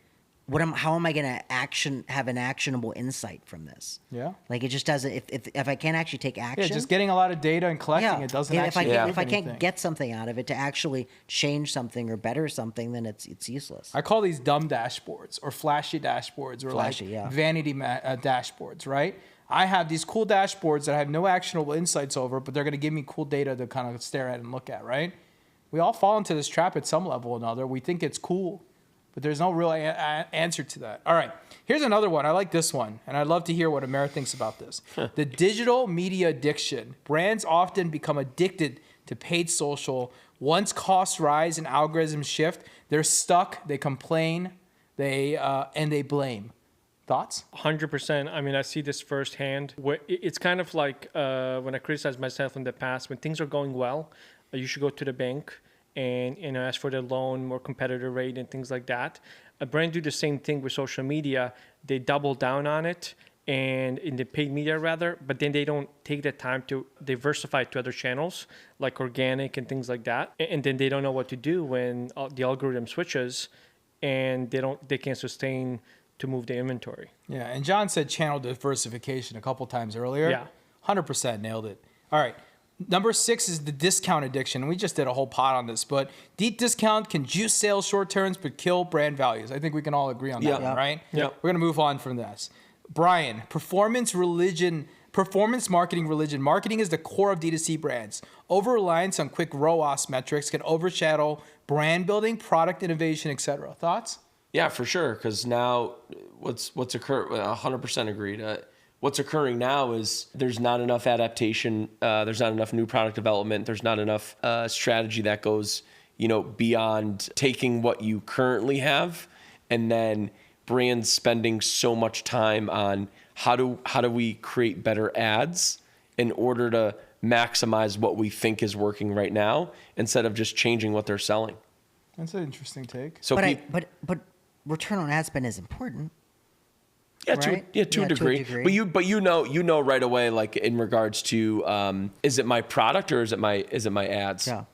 how am I going to have an actionable insight from this?" Yeah. Like it just doesn't. If I can't actually take action, Yeah, just getting a lot of data and collecting it doesn't and actually if give I can't anything. get something out of it to actually change something or better something, then it's useless. I call these dumb dashboards or flashy dashboards or Flashy, like yeah. vanity dashboards, right? I have these cool dashboards that I have no actionable insights over, but they're going to give me cool data to kind of stare at and look at, right? We all fall into this trap at some level or another. We think it's cool, but there's no real answer to that. All right, here's another one. I like this one, and I'd love to hear what Amer thinks about this. The digital media addiction. Brands often become addicted to paid social. Once costs rise and algorithms shift, they're stuck, they complain, and they blame. Thoughts? 100%. I mean, I see this firsthand. It's kind of like when I criticize myself in the past, when things are going well, you should go to the bank and ask for the loan, more competitive rate and things like that. A brand do the same thing with social media. They double down on it and in the paid media rather, but then they don't take the time to diversify to other channels like organic and things like that. And then they don't know what to do when the algorithm switches and they can't sustain to move the inventory. Yeah, and John said channel diversification a couple times earlier. Yeah. 100% nailed it. All right, Number 6 is the discount addiction. We just did a whole pod on this, but deep discount can juice sales short terms but kill brand values. I think we can all agree on that one, right? Yeah. We're going to move on from this. Brian, performance marketing religion. Marketing is the core of D2C brands. Over-reliance on quick ROAS metrics can overshadow brand building, product innovation, etc. Thoughts? Yeah, for sure. Because now what's occurred, 100% agreed. What's occurring now is there's not enough adaptation. There's not enough new product development. There's not enough strategy that goes, beyond taking what you currently have and then brands spending so much time on how do we create better ads in order to maximize what we think is working right now instead of just changing what they're selling. That's an interesting take. So but return on ad spend is important. Yeah, right? to a degree. But you know right away, like in regards to is it my product or is it my ads? Yeah.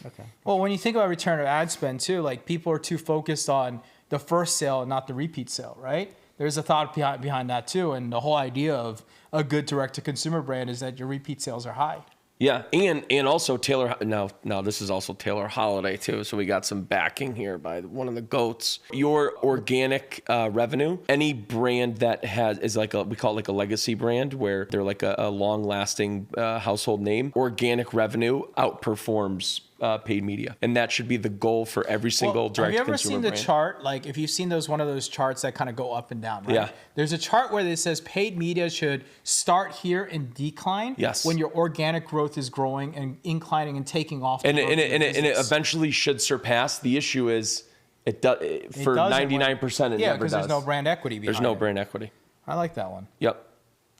Okay. Well, when you think about return on ad spend too, like people are too focused on the first sale and not the repeat sale, right? There's a thought behind that too, and the whole idea of a good direct-to-consumer brand is that your repeat sales are high. Yeah, and also Taylor. Now this is also Taylor Holiday too. So we got some backing here by one of the goats. Your organic revenue, any brand that is like we call it like a legacy brand where they're like a long-lasting household name. Organic revenue outperforms paid media, and that should be the goal for every single direct-to-consumer brand. Have you ever seen the chart? Like, if you've seen one of those charts that kind of go up and down, right? Yeah. There's a chart where it says paid media should start here and decline. Yes. When your organic growth is growing and inclining and taking off. And it eventually should surpass. The issue is it does for 99%. It never does. Yeah, because there's no brand equity behind it. There's no brand equity. I like that one. Yep.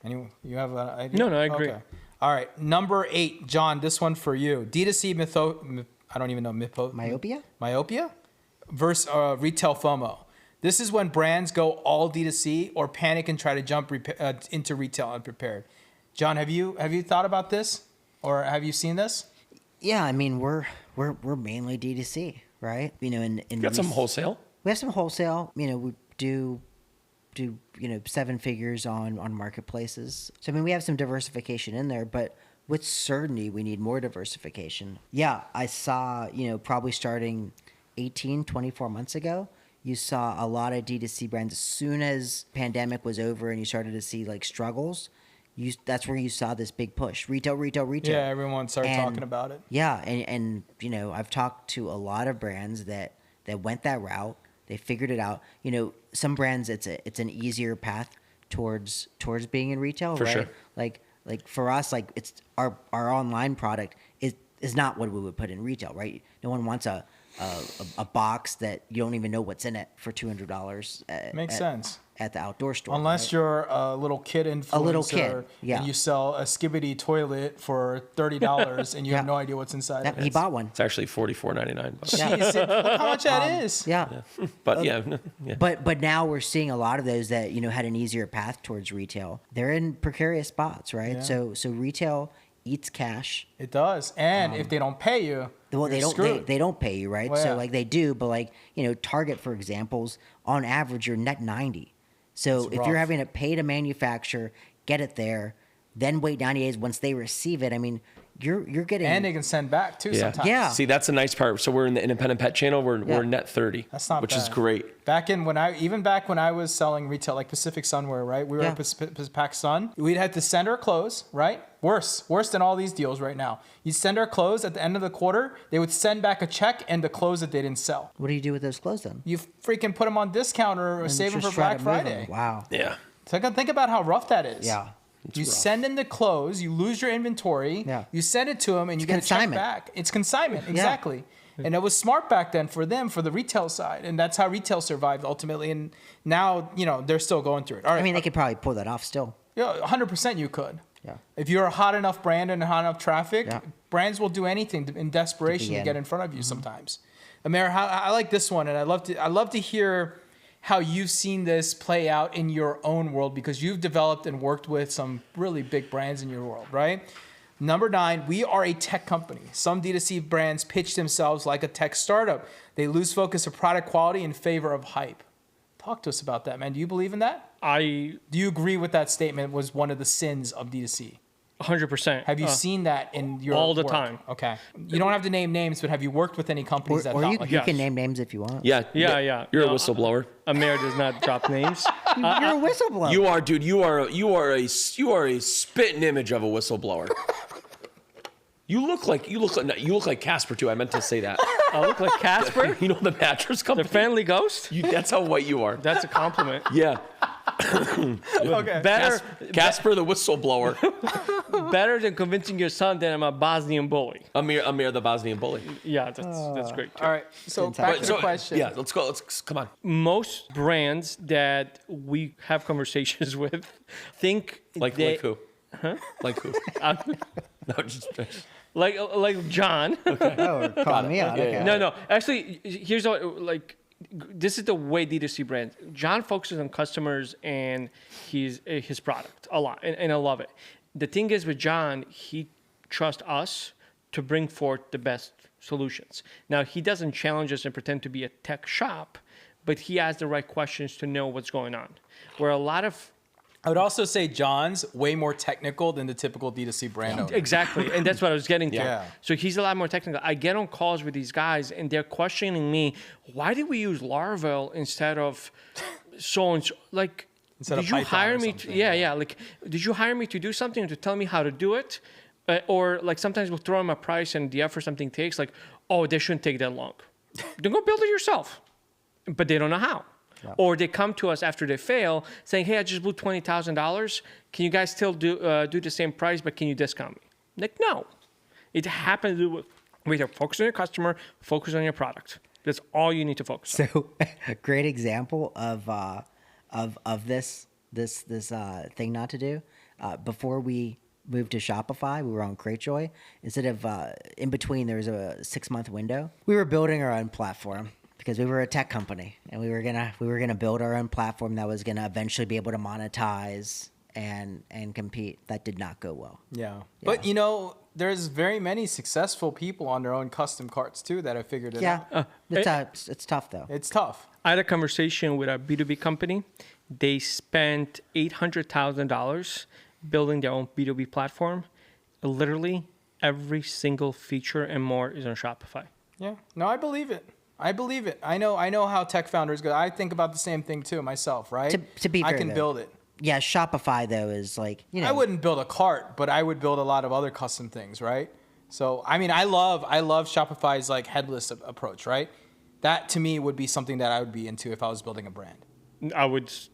Anyone, you have an idea? No, I agree. Okay. All right, number 8, John. This one for you. D2C I don't even know myopia versus retail FOMO. This is when brands go all D2C or panic and try to jump into retail unprepared. John, have you thought about this or have you seen this? Yeah, I mean we're mainly D2C, right? In You got some wholesale. We have some wholesale. We do 7 figures on marketplaces. So I mean we have some diversification in there, but with certainty, we need more diversification. Yeah, I saw, probably starting 24 months ago, you saw a lot of D2C brands. As soon as pandemic was over and you started to see like struggles, that's where you saw this big push. Retail. Yeah, everyone started talking about it. Yeah, and I've talked to a lot of brands that went that route. They figured it out. Some brands, it's an easier path towards being in retail, For right? sure. Like for us, like it's our online product is not what we would put in retail, right? No one wants a box that you don't even know what's in it for $200. Makes sense. At the outdoor store. Unless you're a little kid influencer yeah. and you sell a Skibbity toilet for $30 and you have no idea what's inside it. He bought one. It's actually $44.99. Jeez, look how much that is. Yeah. But yeah. But now we're seeing a lot of those that had an easier path towards retail. They're in precarious spots, right? Yeah. So retail eats cash. It does. And if they don't pay you, well, they don't pay you, right? Well, so yeah. like they do, but Target, for examples, on average you're net 90. So if you're having to pay to manufacture, get it there, then wait 90 days once they receive it, I mean, you're getting... And they can send back too sometimes. Yeah. See, that's a nice part. So we're in the independent pet channel. We're net 30. That's not which bad. is great. Back when I was selling retail, like Pacific Sunwear, right? We were at Pacific Sun. We'd have to send our clothes, right? Worse than all these deals right now. You'd send our clothes at the end of the quarter. They would send back a check and the clothes that they didn't sell. What do you do with those clothes then? You freaking put them on discount or save them for Black Friday. Wow. Yeah. So think about how rough that is. Yeah. You send in the clothes, you lose your inventory, you send it to them, and you get a check back. It's consignment, exactly. And it was smart back then for them, for the retail side. And that's how retail survived ultimately. And now, they're still going through it. All right. I mean, they could probably pull that off still. Yeah, 100% you could. Yeah. If you're a hot enough brand and hot enough traffic, brands will do anything in desperation to get in front of you sometimes. Amir, I like this one, and I love to hear how you've seen this play out in your own world because you've developed and worked with some really big brands in your world, right? Number 9, we are a tech company. Some D2C brands pitch themselves like a tech startup. They lose focus of product quality in favor of hype. Talk to us about that, man. Do you believe in that? Do you agree with that statement was one of the sins of D2C? 100%. Have you seen that in your all the work? time. Okay. You don't have to name names, but have you worked with any companies that Or thought you, like you that? can name names if you want. Yeah. Yeah. You're a No, whistleblower. Amir does not drop names. You're a whistleblower. You are, dude. You are a spitting image of a whistleblower. You look like Casper too. I meant to say that. I look like Casper, You know the mattress the company. friendly ghost. That's how white you are. That's a compliment. Yeah. Okay. Casper the whistleblower. Better than convincing your son that I'm a Bosnian bully. Amir the Bosnian bully. Yeah, that's great. Too. All right. So back to the question. Yeah, let's go. Come on. Most brands that we have conversations with think Like who? Huh? Like who? Uh, No, just like John. Oh, we're calling me out. Yeah, Okay. yeah. No. Actually, here's what this is the way D2C brands. John focuses on customers and his product a lot, and I love it. The thing is with John, he trusts us to bring forth the best solutions. Now, he doesn't challenge us and pretend to be a tech shop, but he asks the right questions to know what's going on. Where a lot of I would also say John's way more technical than the typical D2C brand owner. Exactly, and that's what I was getting to. Yeah. So he's a lot more technical. I get on calls with these guys, and they're questioning me, why did we use Laravel instead of so and so? Like, Instead did of you Python hire or me? something, Yeah. Like, did you hire me to do something to tell me how to do it? Or like sometimes we'll throw them a price and the effort something takes, like, oh, they shouldn't take that long. Then go build it yourself. But they don't know how. Yeah. Or they come to us after they fail saying, hey, I just blew $20,000. Can you guys still do the same price, but can you discount me? Like, no. It happens to do with either focus on your customer, focus on your product. That's all you need to focus on. So a great example of this thing not to do. Before we moved to Shopify, we were on Cratejoy. Instead of in between, there was a 6-month window. We were building our own platform because we were a tech company, and we were gonna build our own platform that was gonna eventually be able to monetize and compete. That did not go well. Yeah. But there's very many successful people on their own custom carts too that have figured it out. It's tough though. It's tough. I had a conversation with a B2B company. They spent $800,000 building their own B2B platform. Literally every single feature and more is on Shopify. Yeah. No, I believe it. I know how tech founders go. I think about the same thing too myself, right? To be fair, I can though, build it. Yeah, Shopify though is like, I wouldn't build a cart, but I would build a lot of other custom things, right? So, I mean, I love Shopify's like headless approach, right? That to me would be something that I would be into if I was building a brand. I would stay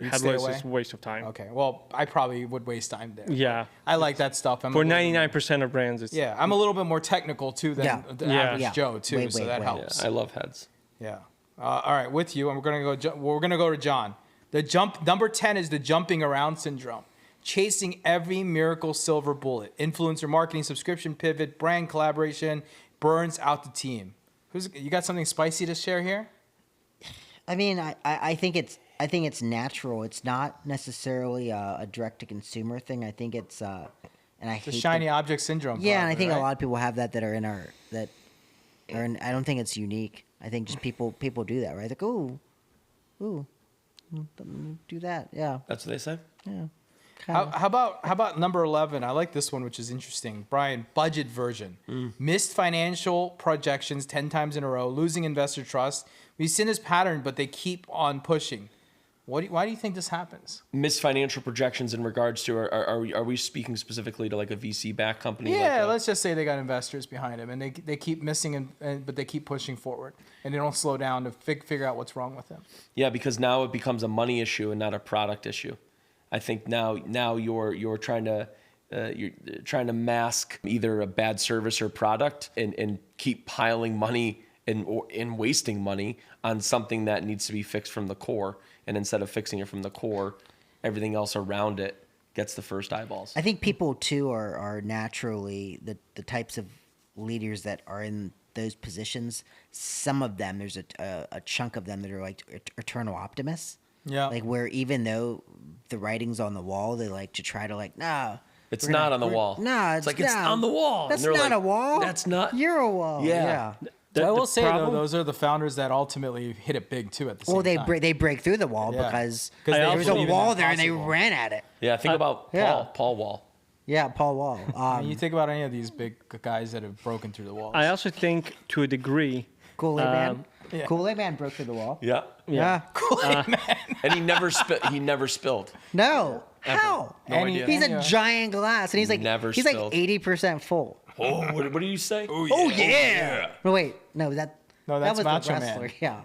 headless away? is a waste of time. Okay, well, I probably would waste time there. Yeah. I like that stuff. For 99% of brands, it's I'm a little bit more technical too than the average Yeah. Joe too, so that Way. helps. Yeah, I love heads. Yeah. All right, with you, and we're gonna go to John. Number 10 is the jumping around syndrome. Chasing every miracle silver bullet. Influencer marketing, subscription pivot, brand collaboration, burns out the team. You got something spicy to share here? I mean, I think it's natural. It's not necessarily a direct to consumer thing. I think it's and I hate The shiny object syndrome. Yeah, and I probably, think right? a lot of people have that are in our that are in. I don't think it's unique. I think just people do that, right? Like, ooh, do that. Yeah, That's what they say. yeah. How about number 11? I like this one, which is interesting. Brian, budget version. Missed financial projections 10 times in a row, losing investor trust. We've seen this pattern, but they keep on pushing. Why do you think this happens? Missed financial projections in regards to are we speaking specifically to like a VC backed company? Yeah, like let's just say they got investors behind them, and they keep missing, but they keep pushing forward, and they don't slow down to figure out what's wrong with them. Yeah, because now it becomes a money issue and not a product issue. I think now you're trying to mask either a bad service or product and keep piling money and wasting money on something that needs to be fixed from the core. And instead of fixing it from the core, everything else around it gets the first eyeballs. I think people too are naturally the types of leaders that are in those positions. Some of them, there's a chunk of them that are like eternal optimists. Yeah. Like where even though the writing's on the wall, they like to try to like, nah. It's not on the wall. Nah, it's like it's on the wall. That's And they're not like, a wall. That's not. You're a wall. Yeah. I will say problem- though, those are the founders that ultimately hit it big too at the same Well, time. they break through the wall Yeah. because 'Cause there they was a believe in wall that there and they possible. ran at it. Yeah, think about yeah. Paul Wall. Yeah, Paul Wall. I mean, you think about any of these big guys that have broken through the walls. I also think to a degree, Kool-Aid Man. yeah. Kool-Aid Man broke through the wall. Yeah. Yeah. And he never spilled. No. How? No And he- idea. He's and a giant glass, and he's like Never he's spilled. like 80% full. Oh, what do you say? Oh yeah. No wait, no that. No, that's that was Macho the Man. wrestler. Yeah.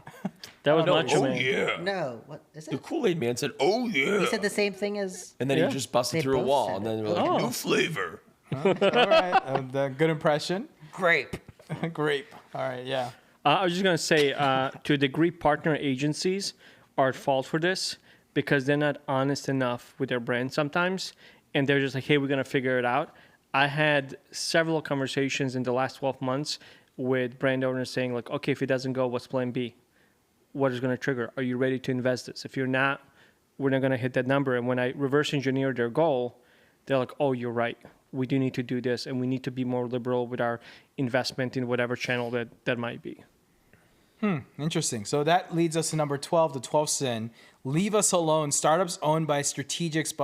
that was No, Macho oh Man. yeah. No, what is The it? Kool-Aid Man said, "Oh yeah," He said the same thing as. and then Yeah. he just busted They through a both wall, said and it. then they were like, Oh. "New flavor." All right, good impression. Grape. Grape. All right, yeah. I was just going to say, to a degree, partner agencies are at fault for this because they're not honest enough with their brand sometimes. And they're just like, hey, we're going to figure it out. I had several conversations in the last 12 months with brand owners saying, like, okay, if it doesn't go, what's plan B? What is going to trigger? Are you ready to invest this? If you're not, we're not going to hit that number. And when I reverse engineer their goal, they're like, oh, you're right. We do need to do this, and we need to be more liberal with our investment in whatever channel that might be. Interesting. So that leads us to number 12, the 12th sin. Leave us alone. Startups owned by strategics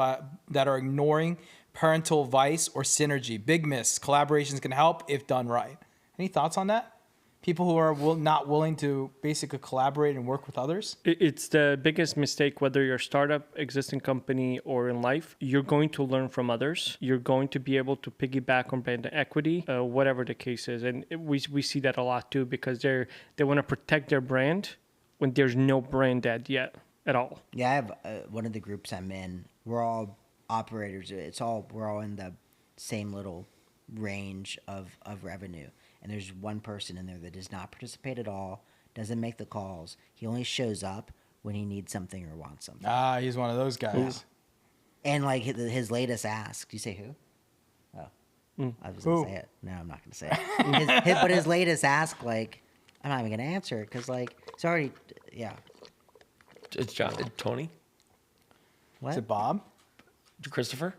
that are ignoring parental advice or synergy. Big miss. Collaborations can help if done right. Any thoughts on that? People who are not willing to basically collaborate and work with others? It's the biggest mistake, whether you're a startup, existing company, or in life. You're going to learn from others. You're going to be able to piggyback on brand equity, whatever the case is. And we see that a lot too, because they want to protect their brand when there's no brand dead yet at all. Yeah, I have one of the groups I'm in. We're all operators. We're all in the same little range of revenue. And there's one person in there that does not participate at all, doesn't make the calls. He only shows up when he needs something or wants something. Ah, he's one of those guys. And like his latest ask, do you say who? Oh, I was gonna say it. No, I'm not gonna say it. But his latest ask, like, I'm not even gonna answer it because like it's already, yeah. It's John. Tony. What? Is it Bob? Christopher.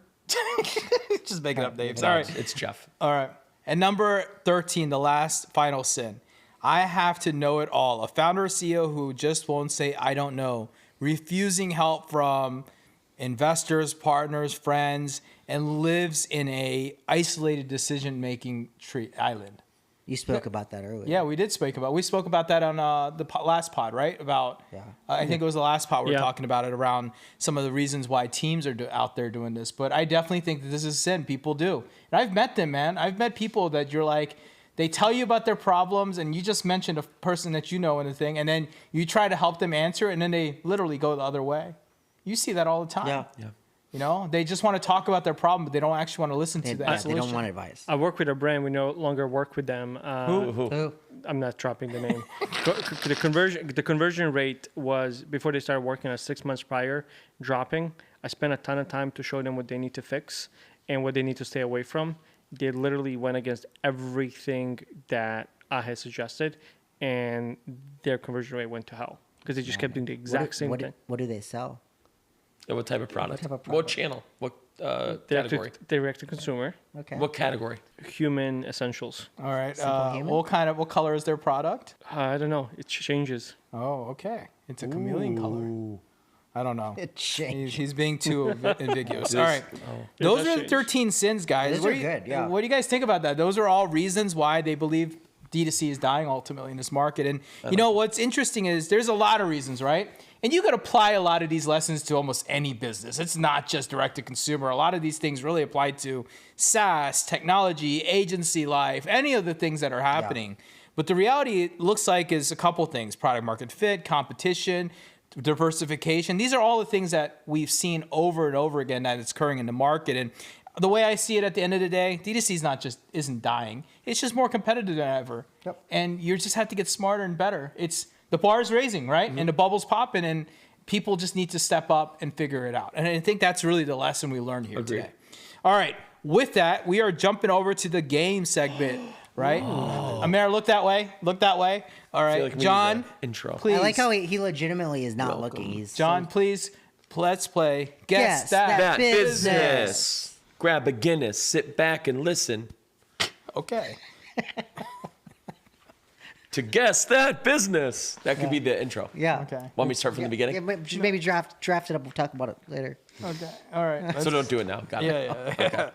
Just making up names. No, All right. It's Jeff. All right. And number 13, the last final sin. I have to know it all. A founder or CEO who just won't say, I don't know, refusing help from investors, partners, friends, and lives in a isolated decision-making island. You spoke about that earlier. Yeah, we spoke about that on the last pod, right? About, Yeah. I think it was the last pod we were Yeah. talking about it around some of the reasons why teams are out there doing this. But I definitely think that this is a sin. People do. And I've met them, man. I've met people that you're like, they tell you about their problems, and you just mentioned a person that you know and a thing, and then you try to help them answer, and then they literally go the other way. You see that all the time. Yeah. Yeah. You know, they just want to talk about their problem, but they don't actually want to listen to the They solution. don't want advice. I work with a brand. We no longer work with them. Who? I'm not dropping the name. The conversion rate was, before they started working, 6 months prior, dropping. I spent a ton of time to show them what they need to fix and what they need to stay away from. They literally went against everything that I had suggested, and their conversion rate went to hell because they just kept doing the exact same thing. What do they sell? Yeah, what type of product? type of What product? channel? What Direct category? to consumer, Okay. What category? human essentials. All right. Simple human? What color is their product? I don't know. It changes. Oh, okay. It's a chameleon color. I don't know. It changed. He's being too ambiguous. All right. It Those does are the change. 13 sins, guys. Those What are do you- good, yeah. What do you guys think about that? Those are all reasons why they believe D2C is dying ultimately in this market. And you know, what's interesting is there's a lot of reasons, right? And you could apply a lot of these lessons to almost any business. It's not just direct to consumer. A lot of these things really apply to SaaS, technology, agency life, any of the things that are happening. But the reality, it looks like, is a couple things: product market fit, competition, diversification. These are all the things that we've seen over and over again that it's occurring in the market. And the way I see it at the end of the day, D2C isn't dying. It's just more competitive than ever. Yep. And you just have to get smarter and better. The bar is raising, right? And the bubble's popping, and people just need to step up and figure it out. And I think that's really the lesson we learned here Agreed. today. All right. With that, we are jumping over to the game segment, right? Amir, look that way. Look that way. All I right. feel like we need John, an intro. please. I like how he legitimately is not Welcome. looking. He's John, please, let's play Guess Guess That. That. That Business. business. Grab a Guinness, sit back and listen Okay. to Guess That Business. That could be the intro. yeah. Okay. Want me to start from the beginning? Yeah, just maybe draft it up. We'll talk about it later. Okay. All right. So don't do it now. Got it. Yeah.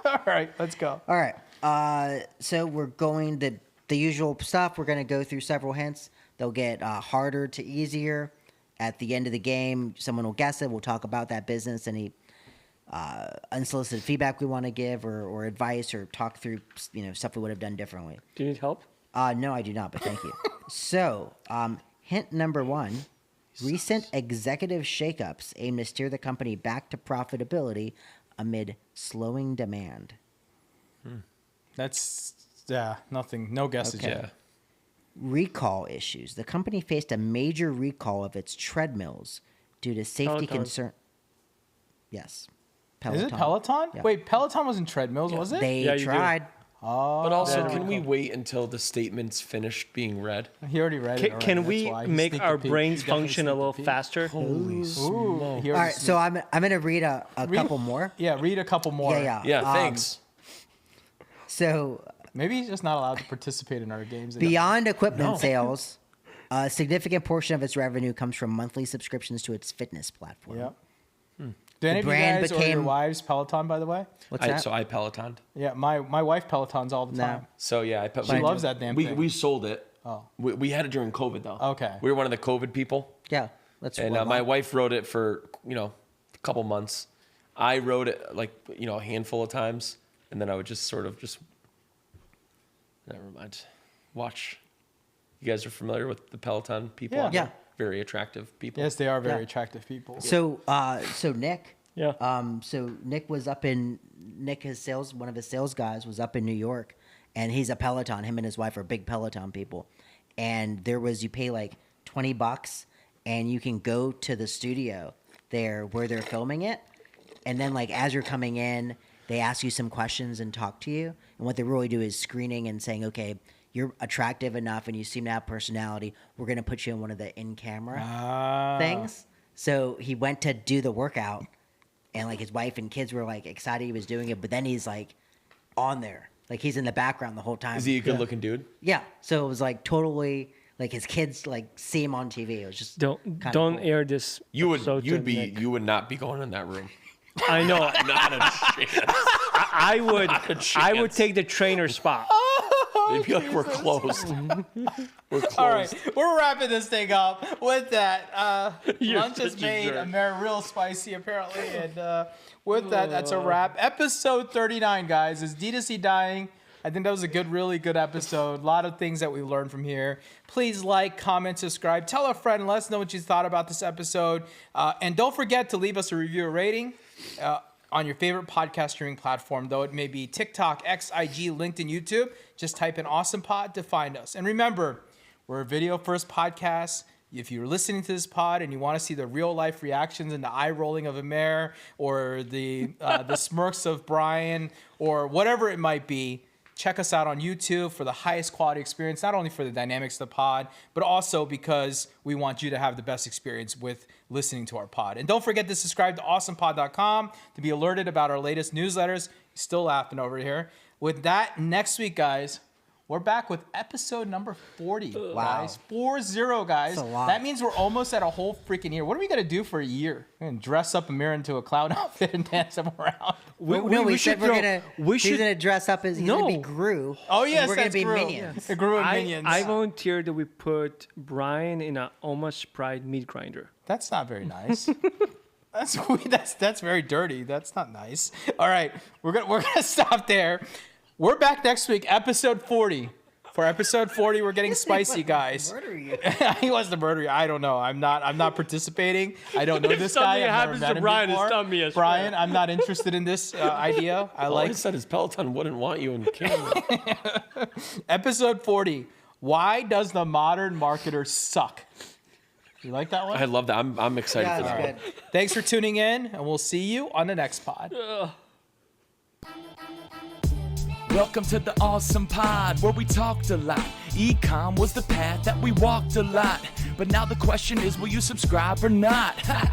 All right, let's go. All right. So we're going the usual stuff. We're going to go through several hints. They'll get harder to easier. At the end of the game, someone will guess it. We'll talk about that business, any unsolicited feedback we want to give, or advice, or talk through stuff we would have done differently. Do you need help? No, I do not, but thank you. So, hint number 1. Recent executive shakeups aim to steer the company back to profitability amid slowing demand. That's nothing. No guesses Okay. yet. Recall issues. The company faced a major recall of its treadmills due to safety Peloton. concern. Yes. Is it Peloton? Yeah. Wait, Peloton was in treadmills, was it? They Yeah, you do. tried. Oh, But also, Yeah. can we wait until the statement's finished being read? he already read it. Can already, we that's why. He make sneaked our a peek. brains He definitely function a sneaked little peek. faster? Holy Ooh, smoke. he All already right, so I'm going to read a couple more. Yeah, read a couple more. Yeah. Yeah, thanks. So Maybe he's just not allowed to participate in our games. beyond equipment sales, a significant portion of its revenue comes from monthly subscriptions to its fitness platform. Yep. Do any of you brand guys or your became- wives Peloton, by the way? What's that? So I Pelotoned. Yeah, my wife Pelotons all the No. time. So yeah, I She loves that damn thing. We sold it. Oh. We had it during COVID though. Okay. We were one of the COVID people, Yeah. Let's and roll my on. wife rode it for a couple months. I rode it a handful of times, and then I would just never mind. Watch. You guys are familiar with the Peloton people? Yeah. out there? Yeah. Very attractive people. Yes, they are very Yeah. attractive people. So Nick. Yeah. So Nick was up in one of his sales guys was up in New York, and he's a Peloton. Him and his wife are big Peloton people, and you pay like $20, and you can go to the studio there where they're filming it, and then as you're coming in, they ask you some questions and talk to you, and what they really do is screening and saying, okay, you're attractive enough and you seem to have personality. We're gonna put you in one of the in-camera things. So he went to do the workout, and his wife and kids were excited he was doing it, but then he's on there, he's in the background the whole time. Is he a good-looking dude? Yeah. So it was totally his kids see him on TV. It was just Don't kinda don't cool. air this. You episode to Nick. would not be going in that room. I know. Not a chance. I would chance. take the trainer spot. They'd be like, we're closed. We're closed. All right, we're wrapping this thing up with that. You're Lunch has such a made jerk. America real spicy, apparently. And with that, that's a wrap. Episode 39, guys. Is D2C dying? I think that was a really good episode. A lot of things that we learned from here. Please like, comment, subscribe. Tell a friend. Let us know what you thought about this episode. And don't forget to leave us a review or rating on your favorite podcast streaming platform, though it may be TikTok, X, IG, LinkedIn, YouTube. Just type in ASOM Pod to find us. And remember, we're a video-first podcast. If you're listening to this pod and you want to see the real-life reactions and the eye-rolling of Amer, or the smirks of Brian, or whatever it might be, check us out on YouTube for the highest quality experience, not only for the dynamics of the pod, but also because we want you to have the best experience with listening to our pod. And don't forget to subscribe to awesompod.com to be alerted about our latest newsletters. Still laughing over here. With that, next week, guys, we're back with episode number 40. Wow. Guys. 40, guys. That's a lot. That means we're almost at a whole freaking year. What are we going to do for a year? We're going to dress up Amir into a clown outfit and dance him around. We should said he's should- gonna dress up as he's gonna be Gru. Oh, yes, and we're gonna that's be Gru. minions. The Gru and I Minions. volunteer that we put Brian in a almost Pride meat grinder. That's not very nice. That's very dirty. That's not nice. All right, we're gonna stop there. We're back next week, episode 40. For episode 40, we're getting spicy, guys. Murder you. He wants to murder you. I don't know. I'm not participating. I don't know If this guy. something I've happens never to met Brian, him it's before. not me, I swear. Brian, I'm not interested in this idea. I All I like said is Peloton wouldn't want you in camera. episode 40. Why does the modern marketer suck? You like that one? I love that. I'm excited Yeah, for it's that. good. Thanks for tuning in, and we'll see you on the next pod. Welcome to the Awesome Pod, where we talked a lot. Ecom was the path that we walked a lot. But now the question is, will you subscribe or not? Ha!